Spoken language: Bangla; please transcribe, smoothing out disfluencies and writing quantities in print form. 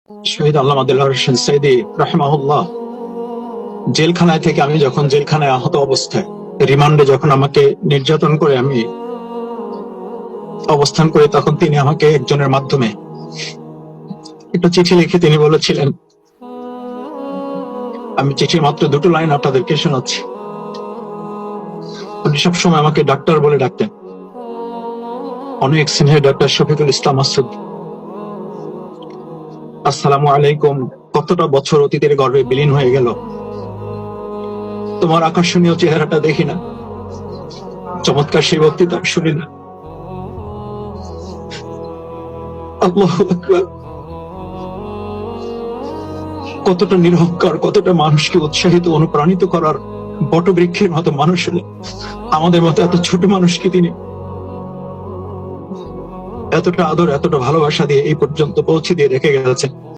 শহীদ আল্লামা দেলোয়ার হোসেন সাইদী রাহিমাহুল্লাহ জেলখানায় থেকে, আমি যখন জেলখানায় আহত অবস্থায় রিমান্ডে যখন আমাকে নির্যাতন করে আমি অবস্থান করি, তখন তিনি আমাকে একজনের মাধ্যমে একটা চিঠি লিখে তিনি বলেছিলেন, আমি চিঠির মাত্র দুটো লাইন আপনাদেরকে শোনাচ্ছি। উনি সবসময় আমাকে ডাক্তার বলে ডাকতেন, অনেক সিনিয়র ডাক্তার শফিকুল ইসলাম মাসুদ। আসসালামু আলাইকুম। কতটা বছর অতীতের গর্ভে বিলীন হয়ে গেল, তোমার আকর্ষণীয় চেহারাটা দেখি না, চমৎকার সেই বক্তৃতা শুনি না। আল্লাহু আকবার। কতটা নিরহংকার, কতটা মানুষকে উৎসাহিত অনুপ্রাণিত করার বটবৃক্ষের মতো মানুষ হলে আমাদের মতো এত ছোট মানুষকে তিনি এতটা আদর, এতটা ভালোবাসা দিয়ে এই পর্যন্ত পৌঁছে দিয়ে রেখে গেছেন।